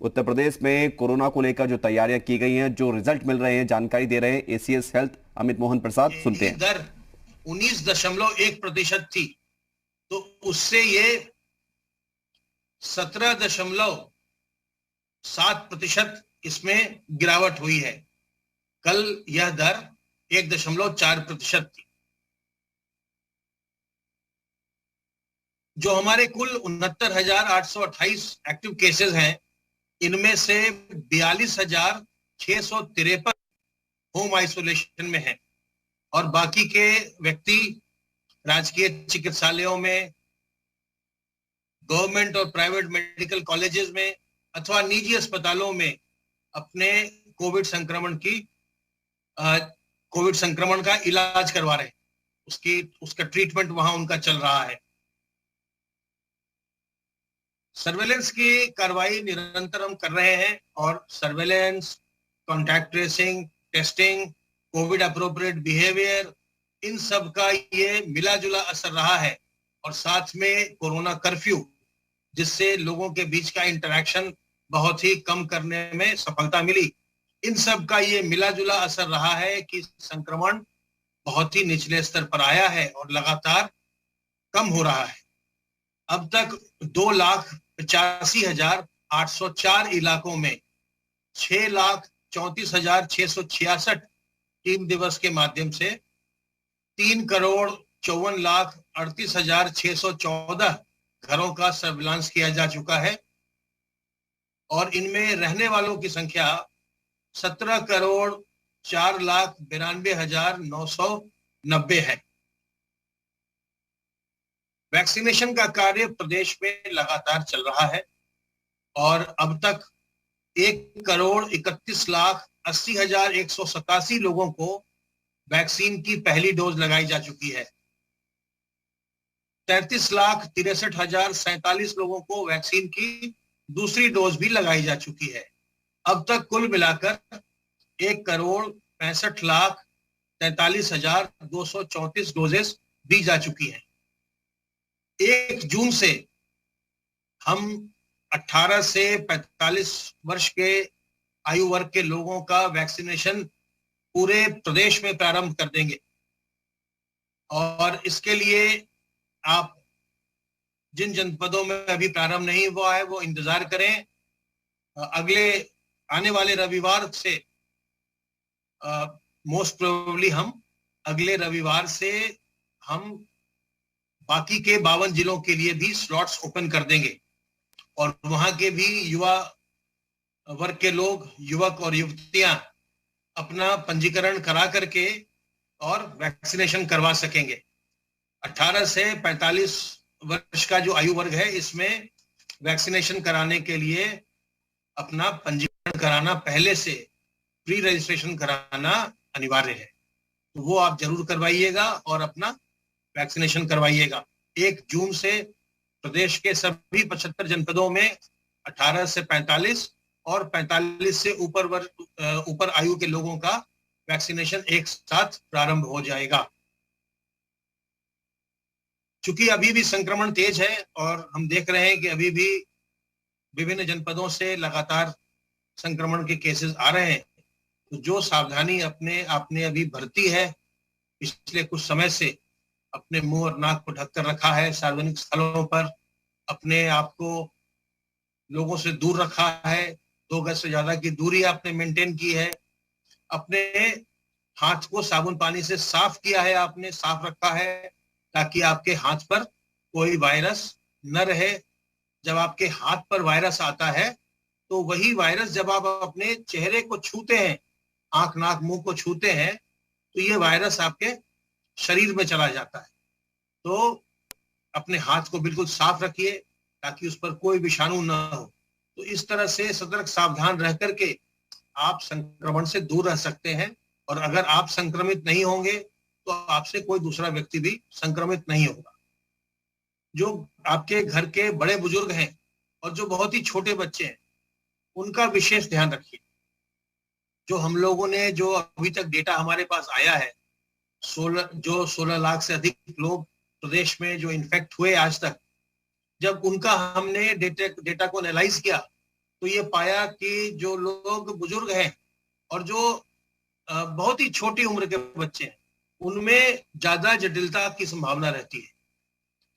उत्तर प्रदेश में कोरोना को लेकर जो तैयारियां की गई हैं, जो रिजल्ट मिल रहे हैं, जानकारी दे रहे हैं एसीएस हेल्थ अमित मोहन प्रसाद, सुनते ये हैं। दर 19.1% थी, तो उससे ये 17.7% इसमें गिरावट हुई है। कल यह दर 1.4% थी। जो हमारे कुल 69,828 एक्टिव केसेस हैं, इनमें से 42,653 होम आइसोलेशन में हैं और बाकी के व्यक्ति राजकीय चिकित्सालयों में, गवर्नमेंट और प्राइवेट मेडिकल कॉलेजेस में अथवा निजी अस्पतालों में अपने कोविड संक्रमण का इलाज करवा रहे हैं। उसका ट्रीटमेंट वहां उनका चल रहा है। सर्वेलेंस की कार्रवाई निरंतर हम कर रहे हैं और surveillance, contact tracing, testing, COVID appropriate behaviour, इन सब का ये मिला जुला असर रहा है। और साथ में कोरोना कर्फ्यू, जिससे लोगों के बीच का इंटरेक्शन बहुत ही कम करने में सफलता मिली, इन सब का ये मिला जुला असर रहा है कि संक्रमण बहुत ही निचले स्तर पर आया है और लगातार कम हो रहा है। अब तक 2,85,804 इलाकों में 6,34,666 टीम दिवस के माध्यम से 3,54,38,614 घरों का सर्विलांस किया जा चुका है और इनमें रहने वालों की संख्या 17,04,92,990 है। वैक्सीनेशन का कार्य प्रदेश में लगातार चल रहा है और अब तक 1,31,80,187 लोगों को वैक्सीन की पहली डोज लगाई जा चुकी है। 33,63,047 लोगों को वैक्सीन की दूसरी डोज भी लगाई जा चुकी है। अब तक कुल मिलाकर 1,65,43,234 डोजेस दी जा चुकी हैं। 1 जून से हम 18 से 45 वर्ष के आयु वर्ग के लोगों का वैक्सीनेशन पूरे प्रदेश में प्रारंभ कर देंगे और इसके लिए आप जिन जनपदों में अभी प्रारंभ नहीं हुआ है वो इंतजार करें। अगले आने वाले रविवार से मोस्ट प्रोबेबली हम अगले रविवार से हम बाकी के 52 जिलों के लिए भी स्लॉट्स ओपन कर देंगे और वहां के भी युवा वर्ग के लोग, युवक और युवतियां अपना पंजीकरण करा करके और वैक्सीनेशन करवा सकेंगे। 18 से 45 वर्ष का जो आयु वर्ग है, इसमें वैक्सीनेशन कराने के लिए अपना पंजीकरण कराना, पहले से प्री रजिस्ट्रेशन कराना अनिवार्य है, तो वो आप जरूर करवाइएगा और अपना वैक्सीनेशन करवाइएगा। 1 जून से प्रदेश के सभी 75 जनपदों में 18 से 45 और 45 से ऊपर आयु के लोगों का वैक्सीनेशन एक साथ प्रारंभ हो जाएगा। चूंकि अभी भी संक्रमण तेज है और हम देख रहे हैं कि अभी भी विभिन्न जनपदों से लगातार संक्रमण के केसेस आ रहे हैं, तो जो सावधानी अपने आपने अभी बरती है, पिछले कुछ समय से अपने मुंह और नाक को ढककर रखा है, सार्वजनिक स्थलों पर अपने आप को लोगों से दूर रखा है, 2 गज से ज्यादा की दूरी आपने मेंटेन की है, अपने हाथ को साबुन पानी से साफ किया है, आपने साफ रखा है ताकि आपके हाथ पर कोई वायरस न रहे। जब आपके हाथ पर वायरस आता है तो वही वायरस जब आप अपने चेहरे को छूते हैं, आंख नाक मुंह को छूते हैं, तो ये वायरस आपके शरीर में चला जाता है। तो अपने हाथ को बिल्कुल साफ रखिए ताकि उस पर कोई विषाणु न हो। तो इस तरह से सतर्क सावधान रह करके आप संक्रमण से दूर रह सकते हैं और अगर आप संक्रमित नहीं होंगे तो आपसे कोई दूसरा व्यक्ति भी संक्रमित नहीं होगा। जो आपके घर के बड़े बुजुर्ग हैं और जो बहुत ही छोटे बच्चे हैं, उनका विशेष ध्यान रखिए। जो हम लोगों ने, जो अभी तक डेटा हमारे पास आया है, 16 लाख से अधिक लोग प्रदेश में जो इन्फेक्ट हुए आज तक, जब उनका हमने डेटा को एनालाइज किया तो ये पाया कि जो लोग बुजुर्ग हैं और जो बहुत ही छोटी उम्र के बच्चे हैं, उनमें ज्यादा जटिलता की संभावना रहती है,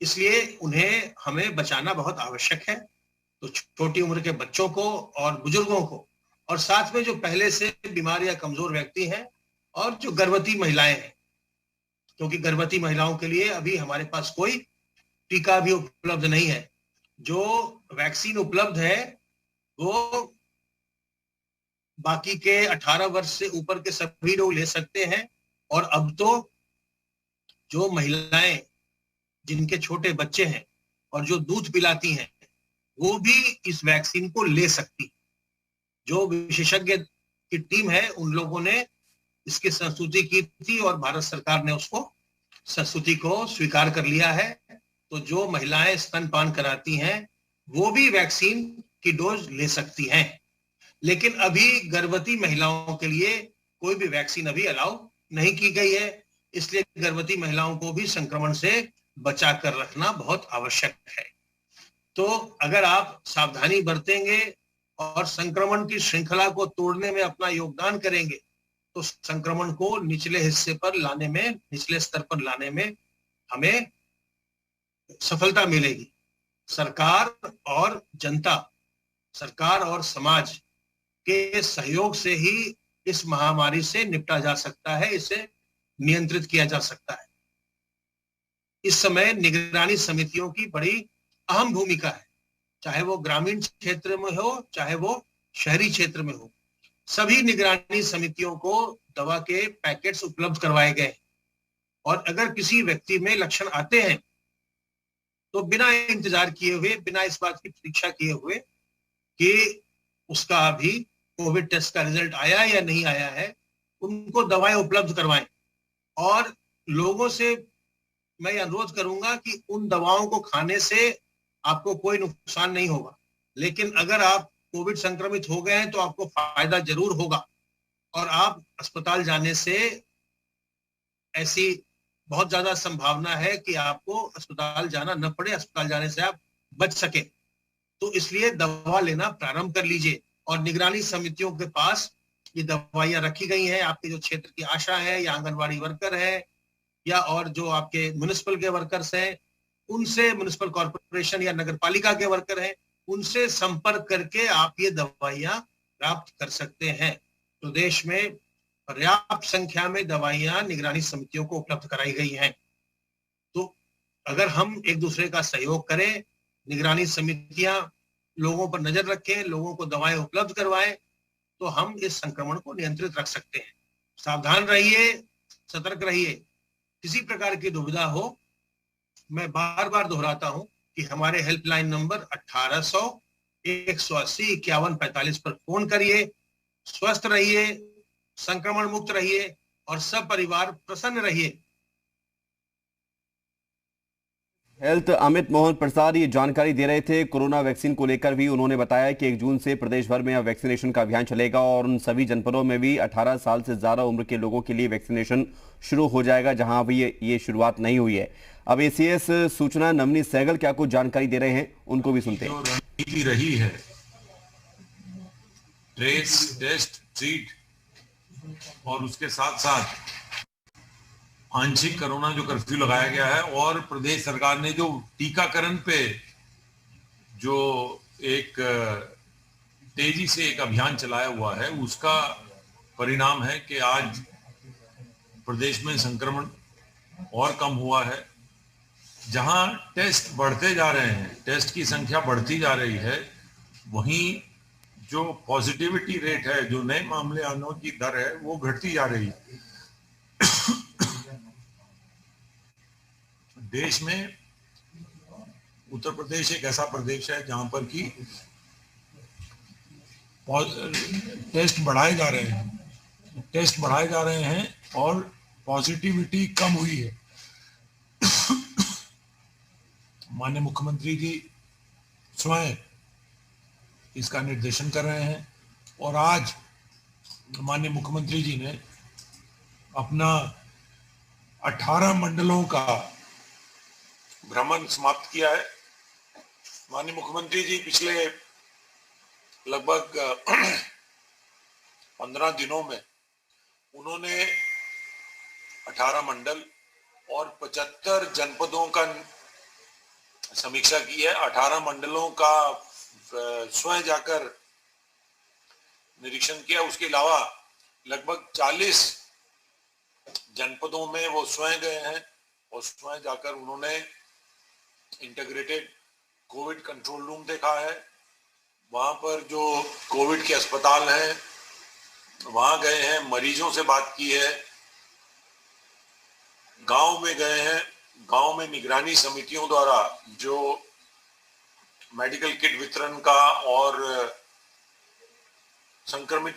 इसलिए उन्हें हमें बचाना बहुत आवश्यक है। तो छोटी उम्र के बच्चों को और बुजुर्गों को, और साथ में जो पहले से बीमार या कमजोर व्यक्ति हैं और जो गर्भवती महिलाएं हैं, क्योंकि गर्भवती महिलाओं के लिए अभी हमारे पास कोई टीका भी उपलब्ध नहीं है। जो वैक्सीन उपलब्ध है वो बाकी के 18 वर्ष से ऊपर के सभी लोग ले सकते हैं, और अब तो जो महिलाएं जिनके छोटे बच्चे हैं और जो दूध पिलाती हैं वो भी इस वैक्सीन को ले सकती। जो विशेषज्ञ की टीम है उन लोगों ने इसकी संस्तुति की थी और भारत सरकार ने उसको संस्तुति को स्वीकार कर लिया है। तो जो महिलाएं स्तनपान कराती हैं वो भी वैक्सीन की डोज ले सकती हैं, लेकिन अभी गर्भवती महिलाओं के लिए कोई भी वैक्सीन अभी अलाउ नहीं की गई है, इसलिए गर्भवती महिलाओं को भी संक्रमण से बचा कर रखना बहुत आवश्यक है। तो अगर आप सावधानी बरतेंगे और संक्रमण की श्रृंखला को तोड़ने में अपना योगदान करेंगे तो संक्रमण को निचले हिस्से पर लाने में, निचले स्तर पर लाने में हमें सफलता मिलेगी। सरकार और जनता, सरकार और समाज के सहयोग से ही इस महामारी से निपटा जा सकता है, इसे नियंत्रित किया जा सकता है। इस समय निगरानी समितियों की बड़ी अहम भूमिका है, चाहे वो ग्रामीण क्षेत्र में हो चाहे वो शहरी क्षेत्र में हो। सभी निगरानी समितियों को दवा के पैकेट्स उपलब्ध करवाए गए, और अगर किसी व्यक्ति में लक्षण आते हैं तो बिना इंतजार किए हुए, बिना इस बात की प्रतीक्षा किए हुए कि उसका अभी कोविड टेस्ट का रिजल्ट आया या नहीं आया है, उनको दवाएं उपलब्ध करवाएं। और लोगों से मैं अनुरोध करूंगा कि उन दवाओं को खाने से आपको कोई नुकसान नहीं होगा, लेकिन अगर आप कोविड संक्रमित हो गए हैं तो आपको फायदा जरूर होगा, और आप अस्पताल जाने से ऐसी बहुत ज्यादा संभावना है कि आपको अस्पताल जाना न पड़े, अस्पताल जाने से आप बच सके। तो इसलिए दवा लेना प्रारंभ कर लीजिए, और निगरानी समितियों के पास ये दवाइयां रखी गई हैं। आपके जो क्षेत्र की आशा है या आंगनवाड़ी वर्कर है या और जो आपके म्युनिसिपल के वर्कर्स हैं, उनसे, म्युनिसिपल कॉर्पोरेशन या नगर पालिका के वर्कर हैं, उनसे संपर्क करके आप ये दवाइयां प्राप्त कर सकते हैं। तो देश में पर्याप्त संख्या में दवाइयां निगरानी समितियों को उपलब्ध कराई गई हैं। तो अगर हम एक दूसरे का सहयोग करें, निगरानी समितियां लोगों पर नजर रखें, लोगों को दवाएं उपलब्ध करवाएं, तो हम इस संक्रमण को नियंत्रित रख सकते हैं। सावधान रहिए, सतर्क रहिए। किसी प्रकार की दुविधा हो, मैं बार बार दोहराता हूं कि हमारे हेल्पलाइन नंबर 1800 180 51 45 पर फोन करिए। स्वस्थ रहिए, संक्रमण मुक्त रहिए और सब परिवार प्रसन्न रहिए। हेल्थ अमित मोहन प्रसाद ये जानकारी दे रहे थे। कोरोना वैक्सीन को लेकर भी उन्होंने बताया कि 1 जून से प्रदेश भर में अब वैक्सीनेशन का अभियान चलेगा और उन सभी जनपदों में भी 18 साल से ज्यादा उम्र के लोगों के लिए वैक्सीनेशन शुरू हो जाएगा जहां अभी ये शुरुआत नहीं हुई है। अब एसीएस सूचना नवनीत सहगल क्या कुछ जानकारी दे रहे हैं, उनको भी सुनते हैं। रणनीति रही है, ट्रेस, टेस्ट, ट्रीट, और उसके साथ साथ आंशिक कोरोना जो कर्फ्यू लगाया गया है, और प्रदेश सरकार ने जो टीकाकरण पे जो एक तेजी से एक अभियान चलाया हुआ है, उसका परिणाम है कि आज प्रदेश में संक्रमण और कम हुआ है। जहां टेस्ट बढ़ते जा रहे हैं, टेस्ट की संख्या बढ़ती जा रही है, वहीं जो पॉजिटिविटी रेट है, जो नए मामले आने की दर है, वो घटती जा रही है। देश में उत्तर प्रदेश एक ऐसा प्रदेश है जहां पर कि टेस्ट बढ़ाए जा रहे हैं और पॉजिटिविटी कम हुई है। माननीय मुख्यमंत्री जी स्वयं इसका निर्देशन कर रहे हैं, और आज माननीय मुख्यमंत्री जी ने अपना 18 मंडलों का भ्रमण समाप्त किया है। माननीय मुख्यमंत्री जी पिछले लगभग 15 दिनों में उन्होंने 18 मंडल और 75 जनपदों का समीक्षा की है। 18 मंडलों का स्वयं जाकर निरीक्षण किया। उसके अलावा लगभग 40 जनपदों में वो स्वयं गए हैं और स्वयं जाकर उन्होंने इंटीग्रेटेड कोविड कंट्रोल रूम देखा है। वहां पर जो कोविड के अस्पताल हैं वहां गए हैं, मरीजों से बात की है, गांव में गए हैं, गांव में निगरानी समितियों द्वारा जो मेडिकल किट वितरण का और संक्रमित